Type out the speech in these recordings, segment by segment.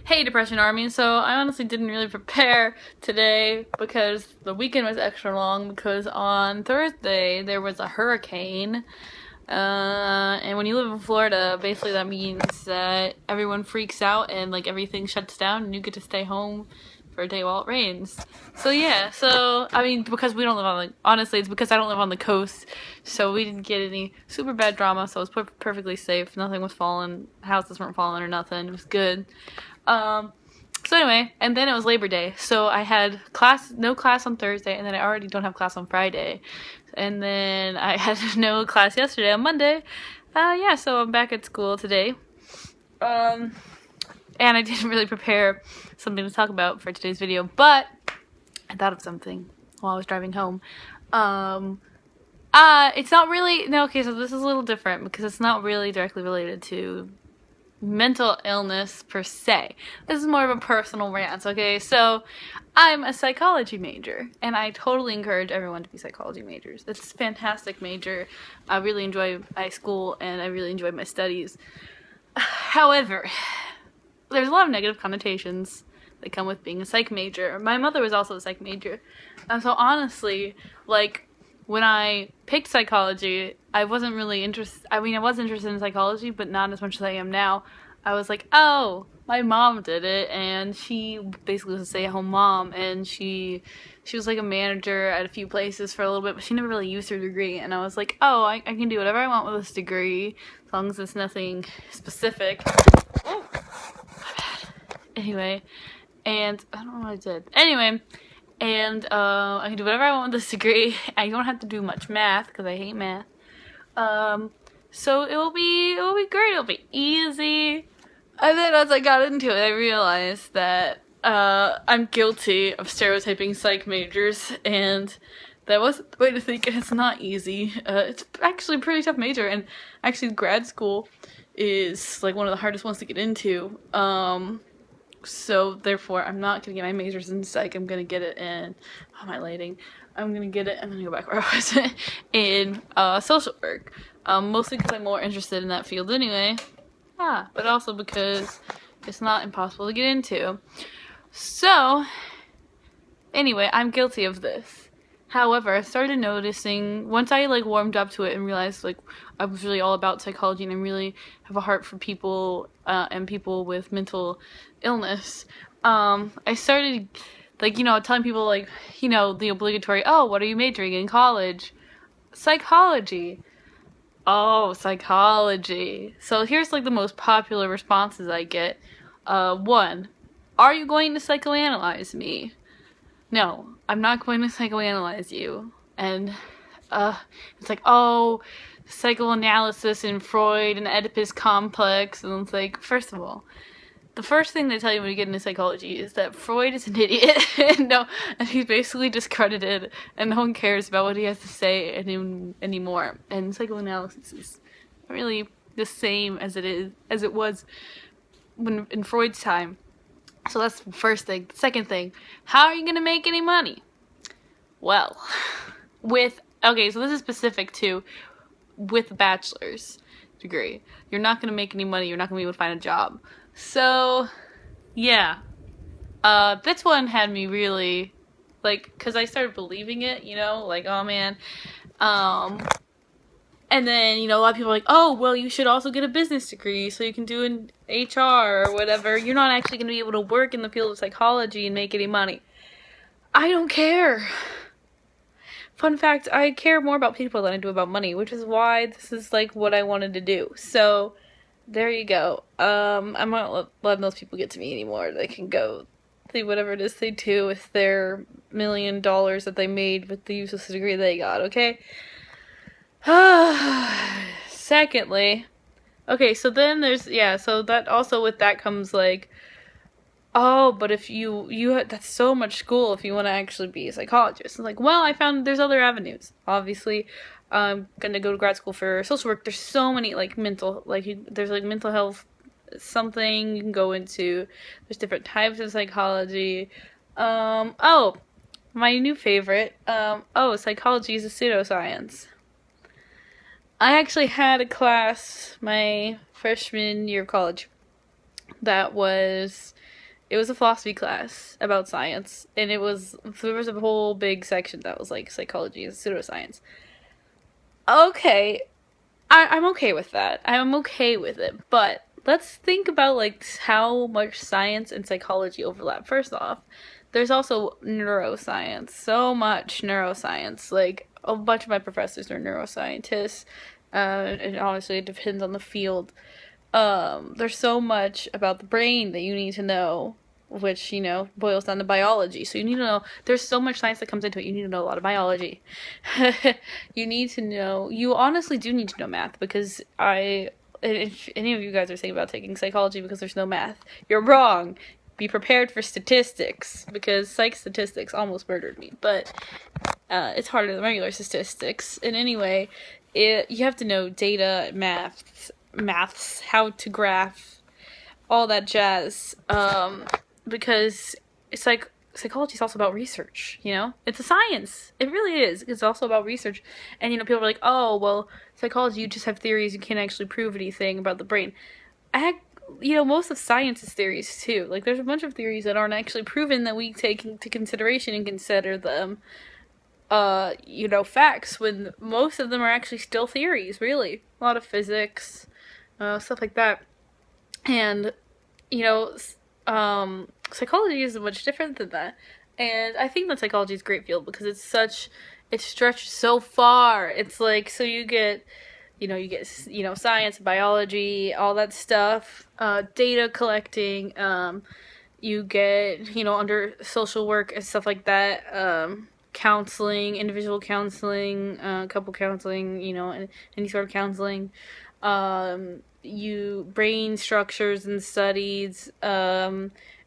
Hey, Depression Army. So I honestly didn't really prepare today because the weekend was extra long because on Thursday there was a hurricane. And when you live in Florida, basically that means that everyone freaks out and like everything shuts down and you get to stay home for a day while it rains. So yeah, I mean, because we don't live on honestly, it's because I don't live on the coast, so we didn't get any super bad drama, so it was perfectly safe. Nothing was falling, houses weren't falling or nothing. It was good. So anyway, and then it was Labor Day, so I had no class on Thursday, and then I already don't have class on Friday, and then I had no class yesterday on Monday. Yeah, so I'm back at school today. And I didn't really prepare something to talk about for today's video, but I thought of something while I was driving home. It's not really, no, okay, so this is a little different because it's not really directly related to mental illness per se. This is more of a personal rant, okay? So I'm a psychology major, and I totally encourage everyone to be psychology majors. It's a fantastic major. I really enjoy my school, and I really enjoy my studies. However, there's a lot of negative connotations that come with being a psych major. My mother was also a psych major. And so honestly, like, when I picked psychology, I wasn't really interested. I mean, I was interested in psychology, but not as much as I am now. I was like, oh, my mom did it, and she basically was a stay-at-home mom, and she was like a manager at a few places for a little bit, but she never really used her degree. And I was like, oh, I can do whatever I want with this degree, as long as it's nothing specific. Oh, my bad. Anyway, and I don't know what I did. Anyway. And I can do whatever I want with this degree. I don't have to do much math because I hate math. So it'll be great. It'll be easy. And then as I got into it, I realized that I'm guilty of stereotyping psych majors, and that wasn't the way to think. It's not easy. It's actually a pretty tough major, and actually grad school is like one of the hardest ones to get into. So therefore, I'm not gonna get my majors in psych. I'm gonna get it in, how am I lighting? I'm gonna get it, I'm gonna go back where I was, in social work. Mostly because I'm more interested in that field anyway. But also because it's not impossible to get into. So, anyway, I'm guilty of this. However, I started noticing, once I like warmed up to it and realized like I was really all about psychology and I really have a heart for people and people with mental illness, I started like, telling people like, the obligatory, oh, what are you majoring in college? Psychology. Oh, psychology. So here's like the most popular responses I get. 1, are you going to psychoanalyze me? No, I'm not going to psychoanalyze you. And it's like, oh, psychoanalysis and Freud and Oedipus complex. And it's like, first of all, the first thing they tell you when you get into psychology is that Freud is an idiot. And he's basically discredited, and no one cares about what he has to say anymore. And psychoanalysis is really the same as it was in Freud's time. So that's the first thing. The second thing, how are you going to make any money? Well, okay, so this is specific to with a bachelor's degree. You're not going to make any money. You're not going to be able to find a job. So, yeah. This one had me really, like, because I started believing it, like, oh man. And then, a lot of people are like, oh, well, you should also get a business degree so you can do an HR or whatever. You're not actually going to be able to work in the field of psychology and make any money. I don't care. Fun fact, I care more about people than I do about money, which is why this is, like, what I wanted to do. So, there you go. I'm not letting those people get to me anymore. They can go do whatever it is they do with their $1 million that they made with the useless degree they got, okay? Secondly, okay, so then so that also with that comes like, oh, but if that's so much school if you want to actually be a psychologist. It's like, well, I found there's other avenues. Obviously, I'm gonna go to grad school for social work. There's so many like there's like mental health something you can go into. There's different types of psychology. Oh, my new favorite. Psychology is a pseudoscience. I actually had a class my freshman year of college that was It was a philosophy class about science, and there was a whole big section that was like psychology and pseudoscience. Okay, I'm okay with that. I'm okay with it, but let's think about like how much science and psychology overlap. First off, there's also neuroscience. So much neuroscience. Like a bunch of my professors are neuroscientists, and honestly, it depends on the field. There's so much about the brain that you need to know, which, boils down to biology. So you need to know, there's so much science that comes into it. You need to know a lot of biology. You honestly do need to know math, because if any of you guys are thinking about taking psychology because there's no math, you're wrong. Be prepared for statistics, because psych statistics almost murdered me, but it's harder than regular statistics. And anyway, you have to know data, maths, how to graph, all that jazz, because it's like psychology is also about research. It's a science. It really is. It's also about research. And people are like, oh well, psychology, you just have theories, you can't actually prove anything about the brain. Most of science is theories too. Like, there's a bunch of theories that aren't actually proven that we take into consideration and consider them facts, when most of them are actually still theories, really. A lot of physics, stuff like that. And, psychology is much different than that. And I think that psychology is a great field because it stretches so far. It's like, so you get science, biology, all that stuff, data collecting, you get, under social work and stuff like that, counseling, individual counseling, couple counseling, any sort of counseling, you brain structures and studies,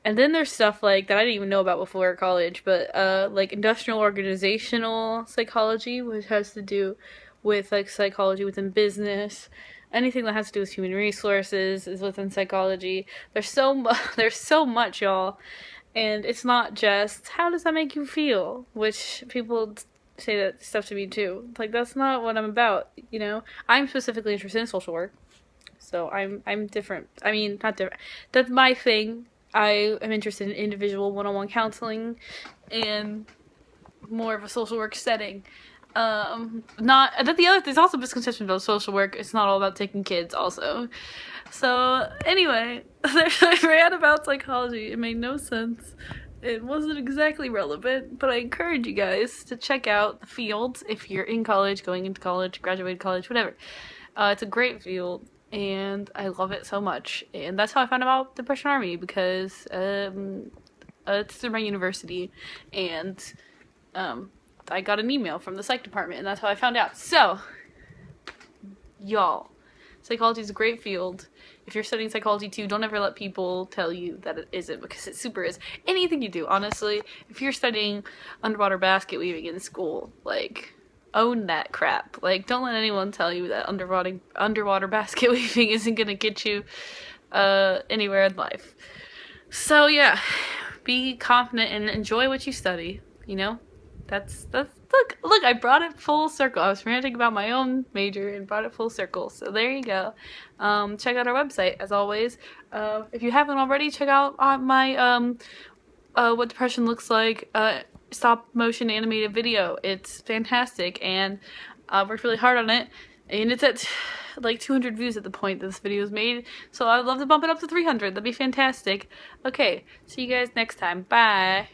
and then there's stuff like that I didn't even know about before college, but like industrial organizational psychology, which has to do with like psychology within business. Anything that has to do with human resources is within psychology. There's so much, y'all. And it's not just, how does that make you feel? Which people say that stuff to me too. Like, that's not what I'm about, I'm specifically interested in social work. So I'm different. I mean, not different. That's my thing. I am interested in individual one-on-one counseling and more of a social work setting. There's also misconception about social work. It's not all about taking kids also. So anyway, I ran about psychology. It made no sense. It wasn't exactly relevant, but I encourage you guys to check out the field if you're in college, going into college, graduated college, whatever. It's a great field, and I love it so much. And that's how I found out about Depression Army, because it's through my university, and I got an email from the psych department, and that's how I found out. So, y'all, psychology is a great field. If you're studying psychology too, don't ever let people tell you that it isn't, because it super is. Anything you do, honestly, if you're studying underwater basket weaving in school, like, own that crap. Like, don't let anyone tell you that underwater basket weaving isn't gonna get you anywhere in life. So yeah, be confident and enjoy what you study, That's look, I brought it full circle. I was ranting about my own major and brought it full circle. So there you go. Check out our website, as always. If you haven't already, check out my what depression looks like stop motion animated video. It's fantastic, and I worked really hard on it, and it's at like 200 views at the point that this video is made. So I'd love to bump it up to 300. That'd be fantastic. Okay, see you guys next time. Bye.